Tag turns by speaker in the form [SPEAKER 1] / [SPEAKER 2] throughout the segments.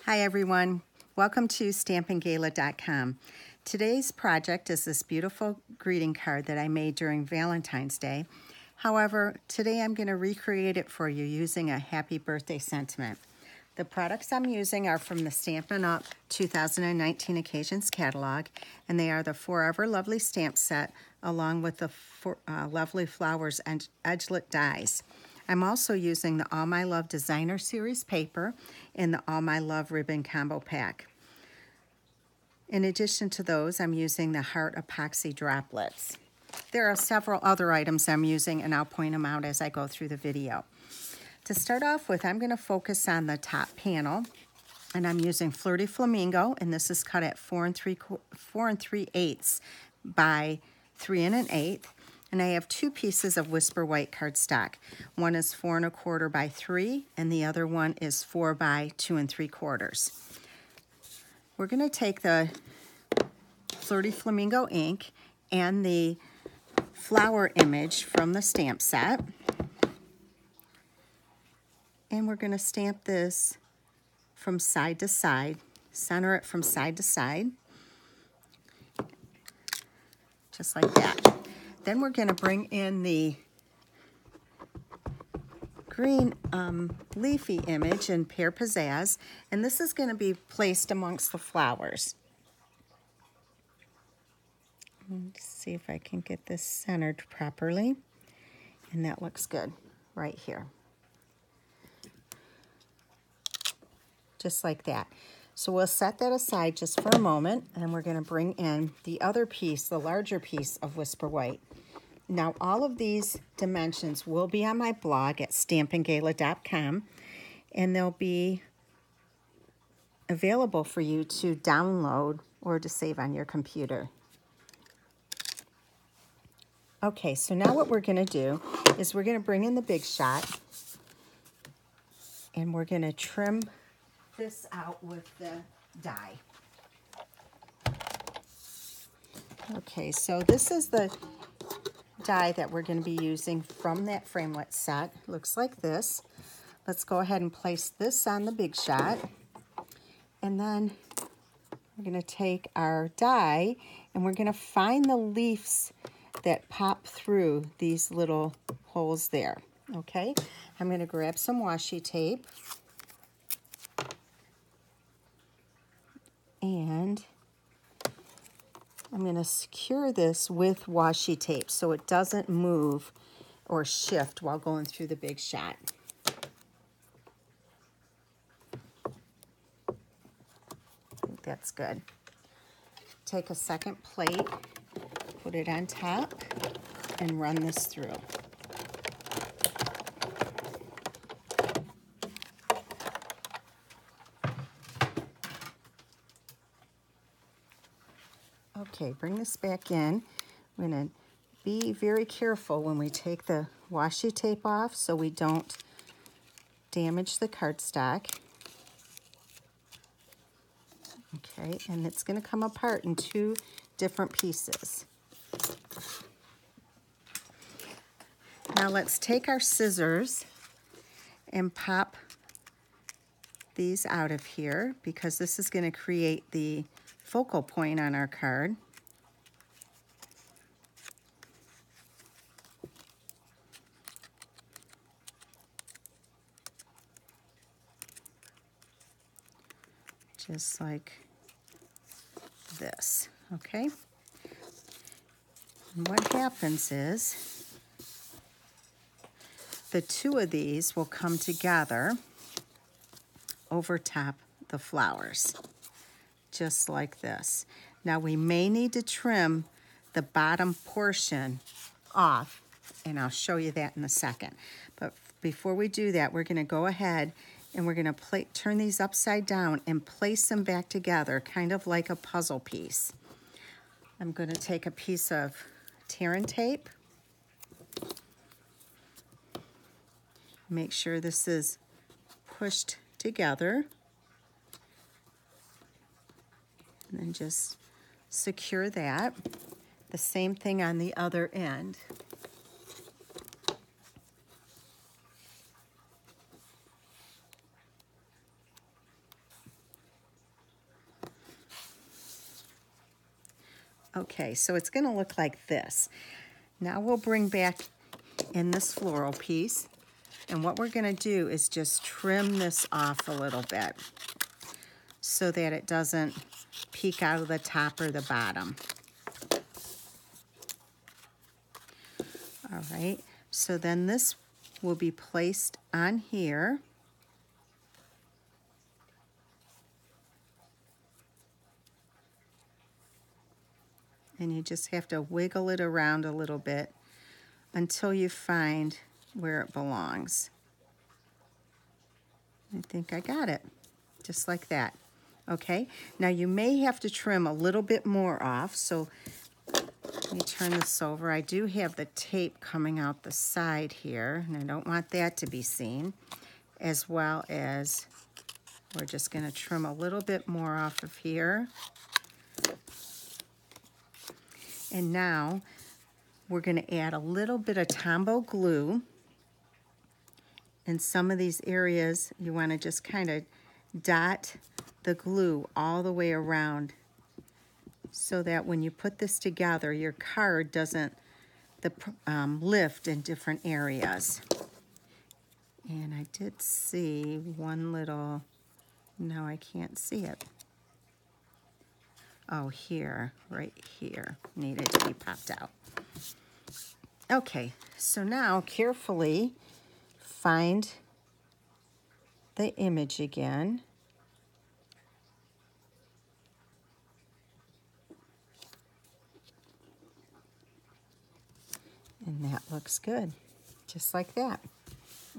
[SPEAKER 1] Hi everyone, welcome to stampinggala.com. Today's project is this beautiful greeting card that I made during Valentine's Day. However, today I'm going to recreate it for you using a happy birthday sentiment. The products I'm using are from the Stampin' Up! 2019 Occasions catalog, and they are the Forever Lovely stamp set along with the Lovely Flowers and Edgelit dies. I'm also using the All My Love Designer Series paper in the All My Love Ribbon Combo Pack. In addition to those, I'm using the Heart Epoxy Droplets. There are several other items I'm using, and I'll point them out as I go through the video. To start off with, I'm going to focus on the top panel, and I'm using Flirty Flamingo, and this is cut at 4 3/8 by 3 1/8. And I have two pieces of Whisper White cardstock. One is 4 1/4 by 3, and the other one is 4 by 2 3/4. We're going to take the Flirty Flamingo ink and the flower image from the stamp set, and we're going to stamp this from side to side, center it from side to side, just like that. Then we're going to bring in the green leafy image in Pear Pizzazz, and this is going to be placed amongst the flowers. Let's see if I can get this centered properly, and that looks good right here. Just like that. So we'll set that aside just for a moment, and we're going to bring in the other piece, the larger piece of Whisper White. Now, all of these dimensions will be on my blog at stampinggala.com, and they'll be available for you to download or to save on your computer. Okay, so now what we're going to do is we're going to bring in the Big Shot, and we're going to trim this out with the die. Okay, so this is the die that we're going to be using from that framelit set. Looks like this. Let's go ahead and place this on the Big Shot, and then we're going to take our die and we're going to find the leaves that pop through these little holes there. Okay, I'm going to grab some washi tape, and I'm going to secure this with washi tape so it doesn't move or shift while going through the Big Shot. I think that's good. Take a second plate, put it on top, and run this through. Okay, bring this back in. We're going to be very careful when we take the washi tape off so we don't damage the cardstock. Okay, and it's going to come apart in two different pieces. Now let's take our scissors and pop these out of here, because this is going to create the focal point on our card. Just like this, okay? And what happens is the two of these will come together over top the flowers, just like this. Now we may need to trim the bottom portion off, and I'll show you that in a second. But before we do that, we're going to go ahead and we're going to turn these upside down and place them back together, kind of like a puzzle piece. I'm going to take a piece of tear and tape. Make sure this is pushed together. And then just secure that. The same thing on the other end. Okay, so it's going to look like this. Now we'll bring back in this floral piece, and what we're going to do is just trim this off a little bit so that it doesn't peek out of the top or the bottom. All right, so then this will be placed on here. And you just have to wiggle it around a little bit until you find where it belongs. I think I got it, just like that. Okay, now you may have to trim a little bit more off, so let me turn this over. I do have the tape coming out the side here, and I don't want that to be seen, as well as we're just going to trim a little bit more off of here. And now we're going to add a little bit of Tombow glue. In some of these areas, you want to just kind of dot the glue all the way around so that when you put this together, your card doesn't lift in different areas. And I did see one little, no, I can't see it. Oh, here, right here, needed to be popped out. Okay, so now carefully find the image again. And that looks good, just like that,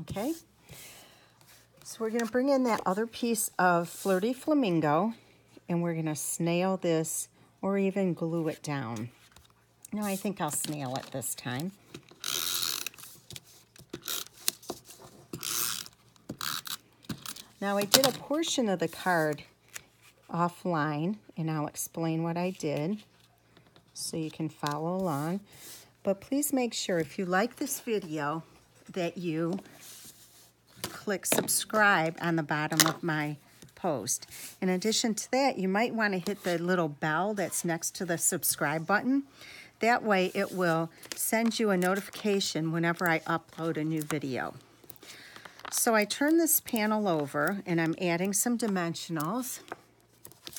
[SPEAKER 1] okay? So we're gonna bring in that other piece of Flirty Flamingo, and we're gonna snail this or even glue it down. No, I think I'll snail it this time. Now I did a portion of the card offline, and I'll explain what I did so you can follow along. But please make sure, if you like this video, that you click subscribe on the bottom of my post. In addition to that, you might want to hit the little bell that's next to the subscribe button. That way it will send you a notification whenever I upload a new video. So I turn this panel over and I'm adding some dimensionals.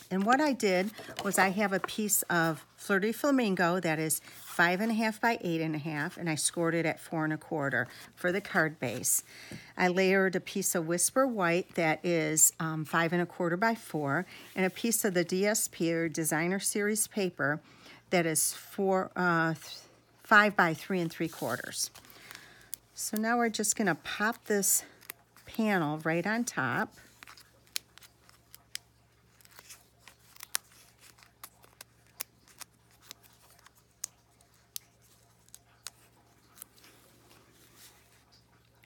[SPEAKER 1] And what I did was I have a piece of Flirty Flamingo that is 5.5 by 8.5, and I scored it at 4 1/4 for the card base. I layered a piece of Whisper White that is 5 1/4 by 4, and a piece of the DSP or Designer Series paper that is 5 by 3 3/4. So now we're just going to pop this panel right on top.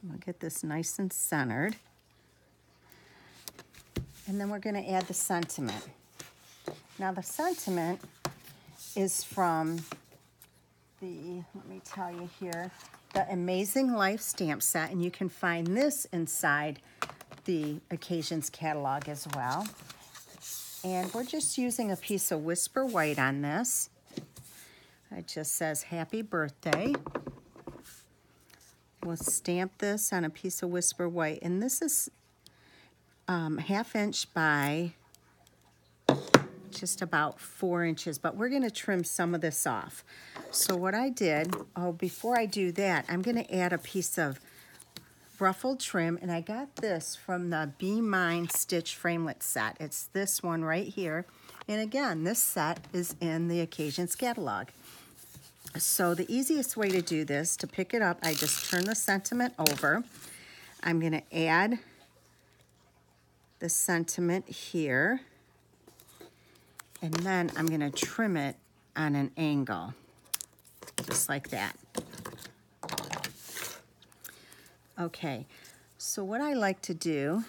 [SPEAKER 1] We'll get this nice and centered. And then we're going to add the sentiment. Now the sentiment is from the, let me tell you here, the Amazing Life stamp set, and you can find this inside the Occasions catalog as well. And we're just using a piece of Whisper White on this. It just says Happy Birthday. We'll stamp this on a piece of Whisper White, and this is 1/2 inch by just about 4 inches, but we're going to trim some of this off. So what I did, before I do that, I'm going to add a piece of ruffled trim, and I got this from the Be Mine Stitch Framelit set. It's this one right here, and again, this set is in the Occasions catalog. So the easiest way to do this, to pick it up, I just turn the sentiment over. I'm going to add the sentiment here, and then I'm going to trim it on an angle, just like that. Okay, so what I like to do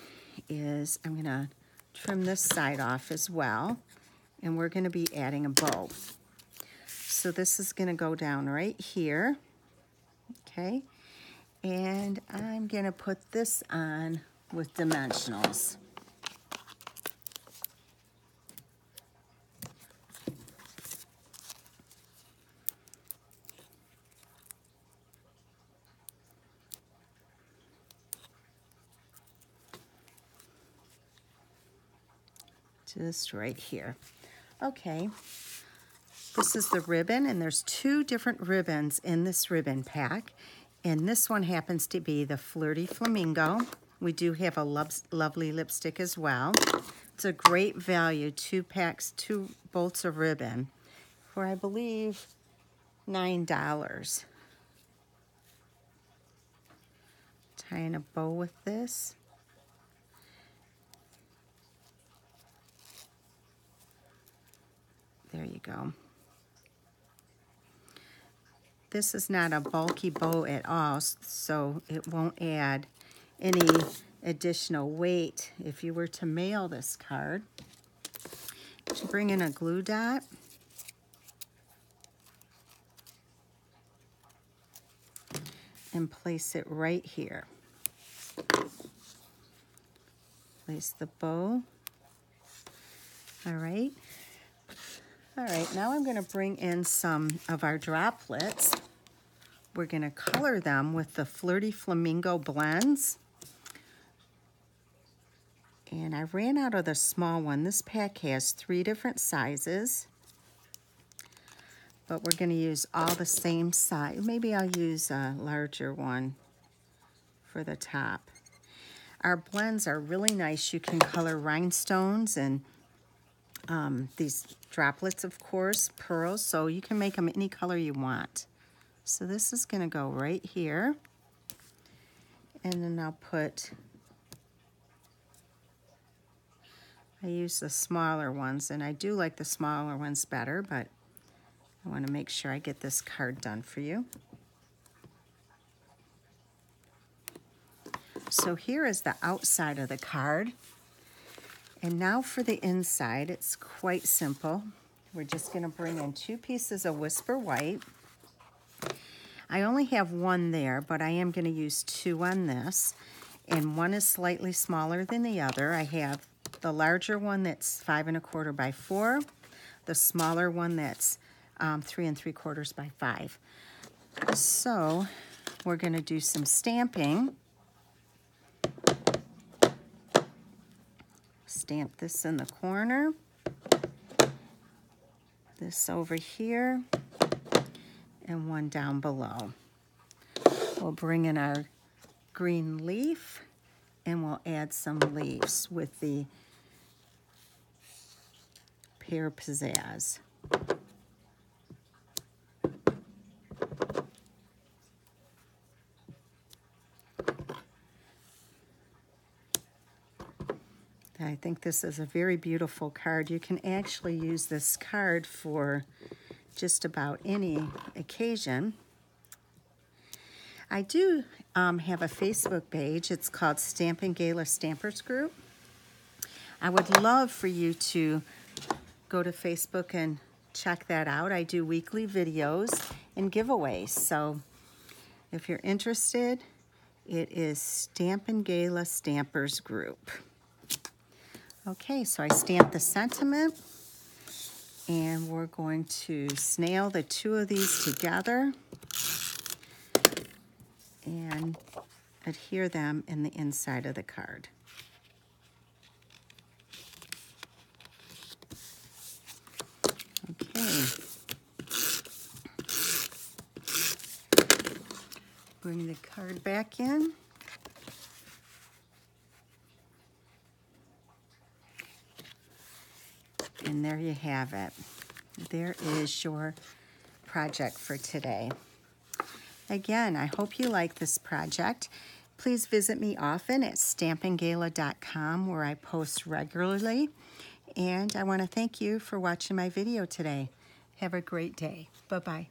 [SPEAKER 1] is I'm going to trim this side off as well, and we're going to be adding a bow. So this is going to go down right here, okay? And I'm going to put this on with dimensionals. just right here. Okay, this is the ribbon, and there's 2 different ribbons in this ribbon pack, and this one happens to be the Flirty Flamingo. We do have a lovely lipstick as well. It's a great value, 2 packs, 2 bolts of ribbon for, I believe, $9. Tying a bow with this. There you go. This is not a bulky bow at all, so it won't add any additional weight. If you were to mail this card, you bring in a glue dot. And place it right here. Place the bow. All right. All right, now I'm going to bring in some of our droplets. We're going to color them with the Flirty Flamingo blends. And I ran out of the small one. This pack has 3 different sizes, but we're going to use all the same size. Maybe I'll use a larger one for the top. Our blends are really nice. You can color rhinestones and these droplets, of course, pearls, so you can make them any color you want. So this is going to go right here, and then I'll put, I use the smaller ones, and I do like the smaller ones better, but I want to make sure I get this card done for you. So here is the outside of the card. And now for the inside, it's quite simple. We're just going to bring in 2 pieces of Whisper White. I only have 1 there, but I am going to use 2 on this. And one is slightly smaller than the other. I have the larger one that's 5 1/4 by 4, the smaller one that's 3 3/4 by 5. So we're going to do some stamping. Stamp this in the corner, this over here, and one down below. We'll bring in our green leaf, and we'll add some leaves with the Pear Pizzazz. I think this is a very beautiful card. You can actually use this card for just about any occasion. I do have a Facebook page. It's called Stampin' Gala Stampers Group. I would love for you to go to Facebook and check that out. I do weekly videos and giveaways. So if you're interested, it is Stampin' Gala Stampers Group. Okay, so I stamped the sentiment, and we're going to snail the 2 of these together and adhere them in the inside of the card. Okay. Bring the card back in. And there you have it. There is your project for today. Again, I hope you like this project. Please visit me often at stampinggala.com, where I post regularly. And I want to thank you for watching my video today. Have a great day. Bye-bye.